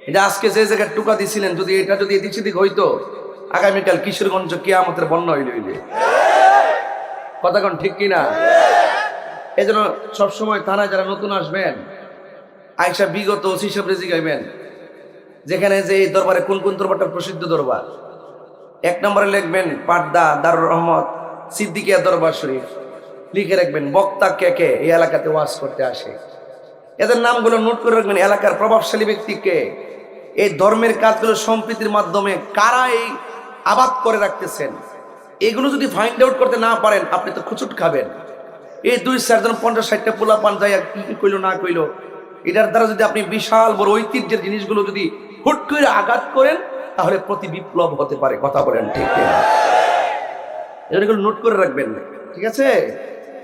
এটা আজকে যে জায়গায় টুকা দিছিলেন, যদি এটা যদি এদিক সেদিক হইতো, আগামীকাল কিশোরগঞ্জ কিয়ামতের বন্যা হইলে হইলে। কথা কোন ঠিক কিনা? এই জন্য সবসময় থানায় যারা নতুন আসবেন, আইসা বিগত ওসি সাহেব জিগাইবেন যেখানে যে এই দরবারে কোন কোন দরবারটা প্রসিদ্ধ দরবার। 1 নম্বরে লিখবেন পাটদা দারুর রহমত সিদ্দিকিয়া দরবার শরীফ, লিখে রাখবেন বক্তা কে কে এই এলাকাতে ওয়াজ করতে আসে। এদের নামগুলো নোট করে রাখবেন। এলাকার প্রভাবশালী ব্যক্তিকে, এই ধর্মের কাজগুলো সম্প্রীতির মাধ্যমে কারা এই আবাদ করে রাখতেছেন, এগুলো যদি ফাইন্ড আউট করতে না পারেন, আপনি তো খুচুট খাবেন। এই 2-4 জন 50-60টা পোলা পান যায় কি কইলো না কইলো, এটার দ্বারা যদি আপনি বিশাল বড় ঐতিহ্যের জিনিসগুলো যদি হুট করে আঘাত করেন, তাহলে প্রতি বিপ্লব হতে পারে। কথা বলেন ঠিক কিনা? এগুলো নোট করে রাখবেন, ঠিক আছে?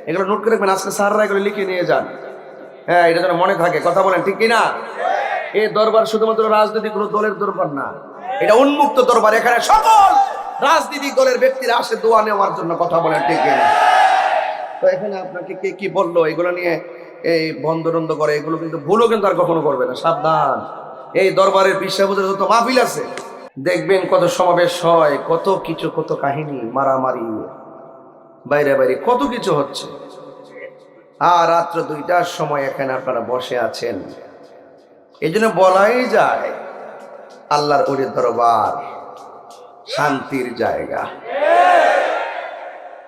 এগুলো নোট করে রাখবেন, আজকে স্যাররা এগুলো লিখে নিয়ে যান। হ্যাঁ, এটা যেন মনে থাকে। কথা বলেন ঠিক কিনা? এই দরবার শুধুমাত্র রাজনৈতিক কোনো দলের দরবার না, এটা উন্মুক্ত দরবার। এখানে সকল রাজনৈতিক দলের ব্যক্তিরা আসে দোয়া নেওয়ার জন্য। কথা বলেন ঠিক কিনা? তো এখানে আপনাকে কে কি বললো এগুলো নিয়ে এই বন্ধ করে, এগুলো কিন্তু ভুলও কিন্তু আর কখনো করবে না, সাবধান। এই দরবারের বিশ্বাবুদের যত মাহফিল আছে দেখবেন, কত সমাবেশ হয়, কত কিছু, কত কাহিনী, মারামারি, বাইরে বাইরে কত কিছু হচ্ছে। আর রাত্র 2টার সময় এখানে আপনারা বসে আছেন। এই জন্য বলাই যায় আল্লাহর ওলির দরবার শান্তির জায়গা,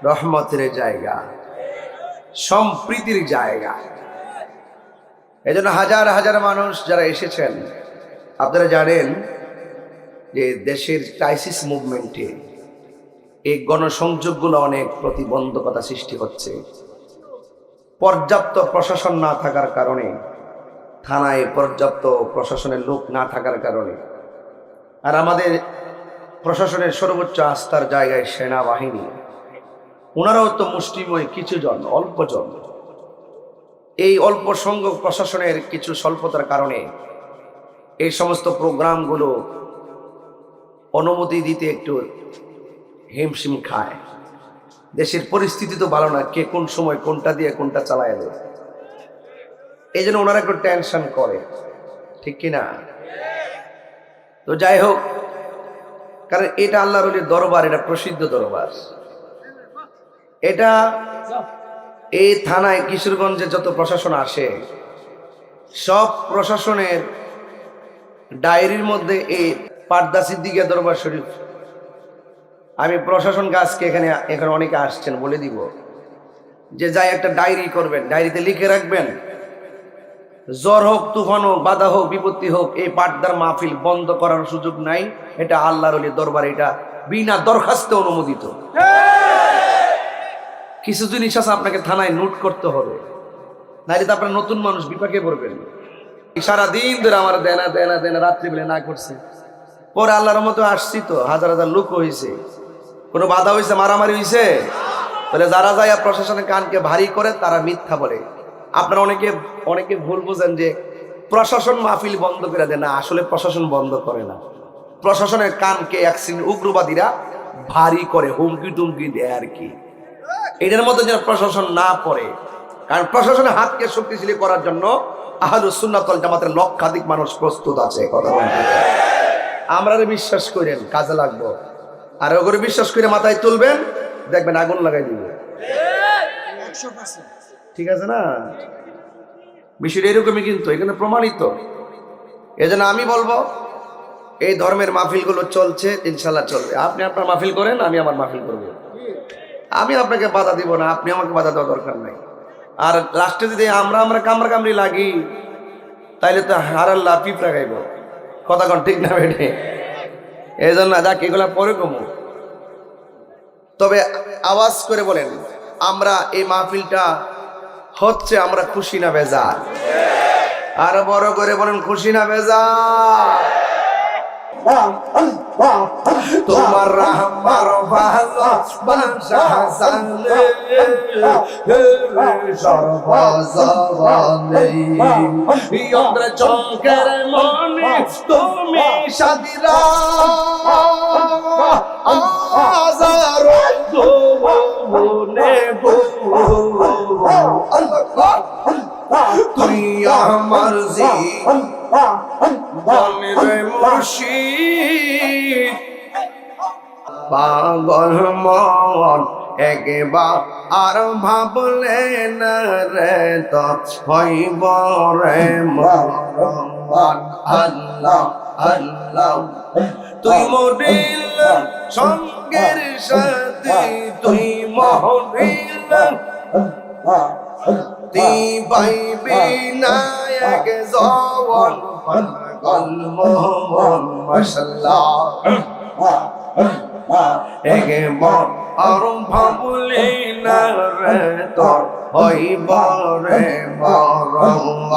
রহমতের জায়গা, সম্প্রীতির জায়গা। এই জন্য হাজার হাজার মানুষ যারা এসেছেন, আপনারা জানেন যে দেশের ক্রাইসিস মুভমেন্টে এই গণসংযোগগুলো অনেক প্রতিবন্ধকতা সৃষ্টি হচ্ছে। পর্যাপ্ত প্রশাসন না থাকার কারণে, থানায় পর্যাপ্ত প্রশাসনের লোক না থাকার কারণে, আর আমাদের প্রশাসনের সর্বোচ্চ আস্থার জায়গায় সেনাবাহিনী, ওনারাও তো মুষ্টিময় কিছু জন, অল্প জন। এই অল্প সংখ্যক প্রশাসনের কিছু স্বল্পতার কারণে এই সমস্ত প্রোগ্রামগুলো অনুমতি দিতে একটু হিমশিম খায়। দেশের পরিস্থিতি তো ভালো না, কে কোন সময় কোনটা দিয়ে কোনটা চালায় দেয়। এই জন্য ওনারা একটু টেনশন করে, ঠিক কিনা? তো যাই হোক, কারণ এটা আল্লাহর ওলির দরবার, এটা প্রসিদ্ধ দরবার। এটা এই থানায় কিশোরগঞ্জে যত প্রশাসন আসে, সব প্রশাসনের ডায়েরির মধ্যে এই পাটদা সিদ্দিকিয়া দরবার শরীফ। আমি প্রশাসনকে আজকে এখানে অনেকে আসছেন, বলে দিব যে যাই একটা ডায়েরি করবেন, ডায়েরিতে লিখে রাখবেন, জ্বর হোক, তুফান হোক, বাধা হোক, বিপত্তি হোক, এই পাটদার মাহফিল বন্ধ করার সুযোগ নাই। এটা আল্লাহর ওলির দরবার, এটা বিনা দরখাস্তে অনুমোদিত। কিছু জিনিস আছে আপনাকে থানায় নোট করতে হবে, নাইলে তো আপনার নতুন মানুষ বিপাকে পড়বেন। সারাদিন ধরে আমার দেনা দেনা দেনা, রাত্রিবেলা না করছে, পরে আল্লাহর মতো আসছি তো, হাজার হাজার লোক হয়েছে, কোনো বাধা হয়েছে, মারামারি হয়েছে, তাহলে যারা যায় প্রশাসনের কানকে ভারী করে তারা মিথ্যা বলে। আপনারা অনেকে ভুল বুঝেন যে প্রশাসন মাহফিল বন্ধ করে দেয় না, আসলে প্রশাসন বন্ধ করে না, প্রশাসনের কানকে এক শ্রেণীর উগ্রবাদীরা ভারী করে, হুমকি টুমকি দেয় আর কি। এটার মধ্যে যেন প্রশাসন না পড়ে, কারণ প্রশাসনের হাতকে শক্তিশালী করার জন্য আহলুস সুন্নাত ওয়াল জামাতের লক্ষাধিক মানুষ প্রস্তুত আছে। কথা বলতে আমরা বিশ্বাস করেন, কাজে লাগবো। আর ওগুলো বিশ্বাস করে মাথায় তুলবেন, দেখবেন আগুন লাগাই দিবে। ঠিক আছে না? বিষয়টা এরকমই, কিন্তু এখানে প্রমাণিত। এজন্য আমি বলবো, এই ধর্মের মাহফিলগুলো চলছে, ইনশাল্লাহ চলবে। আপনি আপনার মাহফিল করেন, আমি আমার মাহফিল করবো। আমি আপনাকে বাধা দিব না, আপনি আমাকে বাধা দেওয়ার দরকার নাই। আর লাস্টে যদি আমরা কামড়ি লাগি, তাইলে তো হারাল্লা পিঁপড়া খাইব। কথা কন ঠিক না বেঠে? এই জন্য যাক, এগুলা পরে কমু। তবে আওয়াজ করে বলেন, আমরা এই মাহফিলটা হচ্ছে, আমরা খুশি না বেজার? আরো বড় করে বলেন, খুশি না বেজার? তোমার আমার ভালোবাসা জানলে সর্বজনে ইন্দ্র চমকের মনে তুমি সাদিরা আজার মনে তুই আমার রে মুর্শিদ পাগল মন একবার আর ভাবলে না রে তো হইব রে মরণ আল্লাহ আল্লাহ তুই মরিল সঙ্গের সাথে তুই মরিল তুই পাইবি না এক জওয়ান পাগল মোহন মাশাআল্লাহ একবার আর ভাবলি না রে তোর হইব রে মরণ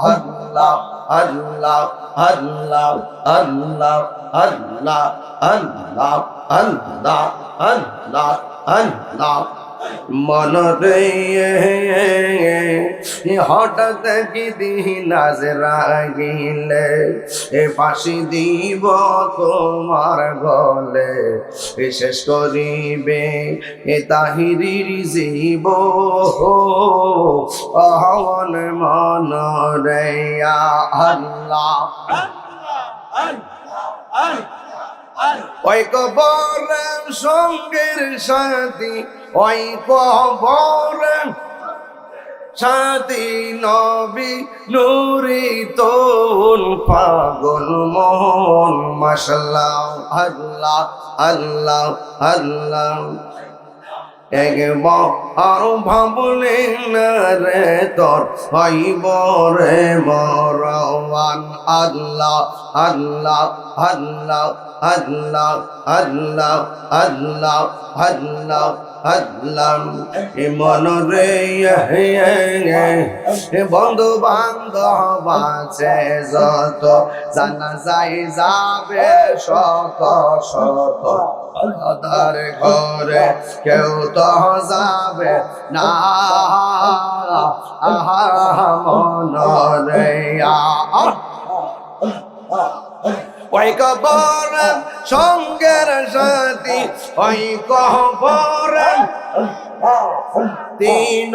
আল্লাহ আল্লাহ আল্লাহ আল্লাহ আল্লাহ আল্লাহ আল্লাহ আল্লাহ আল্লাহ মনরে হঠাৎ কি দিন আজরাইলে ফাঁসি দিব তোমার গলে শেষ করিবে তাহিরির জীব হন মনরে আল্লাহ ওই কবর সঙ্গের সাথী ওই কবর সাথী নবী নুরি তোল পাগল মোহন মাশাআল্লাহ আল্লাহ আল্লাহ আল্লাহ একবার আর ভাবলে না রে তোর হইব রে মরণ আল্লাহ আল্লাহ আল্লাহ আল্লাহ আল্লাহ আল্লাহ আল্লাহ আল্লাহ মন রে বন্ধু বান্ধব আছে যত জানা যাই যাবে শত শত আদার ঘরে কেউ তো যাবে না আহা মন রে ওই কবর সঙ্গের সাথী ওই কবর তিন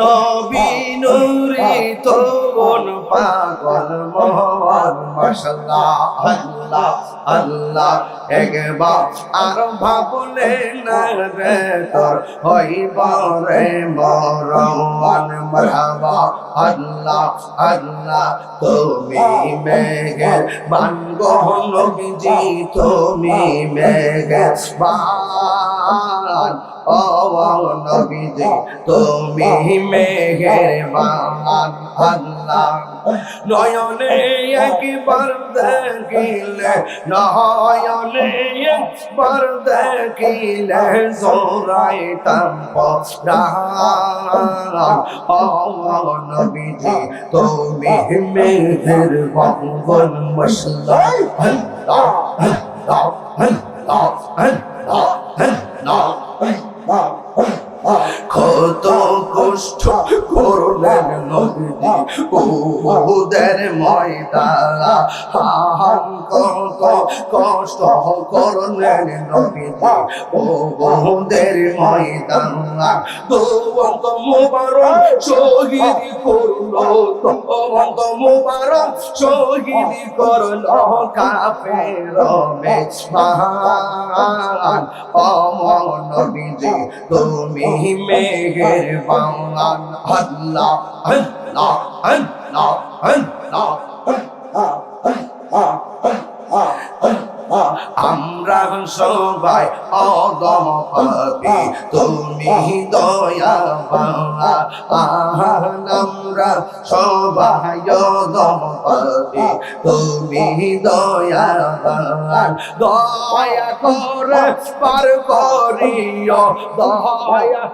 বিনুরি তোন পাগল মোহন মাশাআল্লাহ আল্লাহ আল্লাহ একবার আর ভাবলে না রে তোর হইব রে মরণ মারহাবা আল্লাহ আল্লাহ তুমি মেঘের বানগো নবীজি তুমি মেঘের বান ও নবীজি তুমি মেহেরবান আল্লাহ নয়নে একবার দেখিলে নয়নে একবার দেখিলে জোরাইতাম প্রাণ ও নবীজি তুমি মেহেরবান মাশাআল্লাহ আল্লাহ আল্লাহ আল্লাহ আল্লাহ কত কষ্ট করলেন নবীজি উহুদের ময়দানে কত কষ্ট করলেন নবীজি উহুদের ময়দানে দোয়ান্ত মুবারক শহীদ করলো দোয়ান্ত মুবারক শহীদ করলো কাফের মেজবান ও নবীজি তুমি মেহেরবান আল্লাহ আল্লাহ আল্লাহ আল্লাহ আমরা সবাই অদম পাপী তুমি দয়াবান আমরা সবাই অদম পাপী তুমি দয়াবান দয়া করে পার করিও দয়া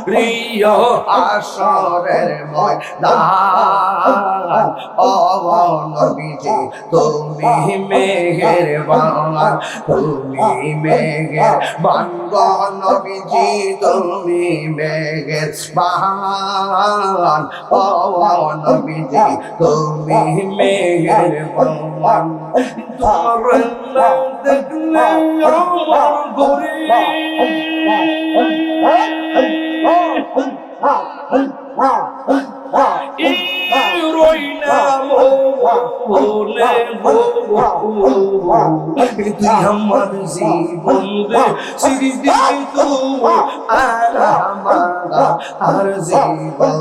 প্রিয় আসরের ময়দান ও নবীজি তুমি মেহেরবান তুমি মেহেরবান গো নবীজি তুমি মেহেরবান ও নবীজি তুমি মেহেরবান তোমার নাম দেখলে আমার ঘরে রইনা মনে তুই আমার জীবন রে স্মৃতি তো আর জীবন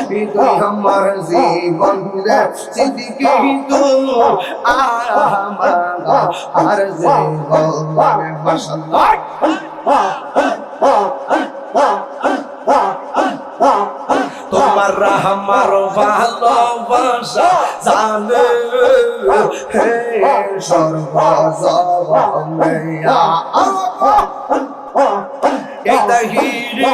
তুই আমার জীবন রে স্মৃতি তো আর জীবন মাশাআল্লাহ তোমার আমার ভালোবাসা জানে হে সর্বজনীন এই তাহিরি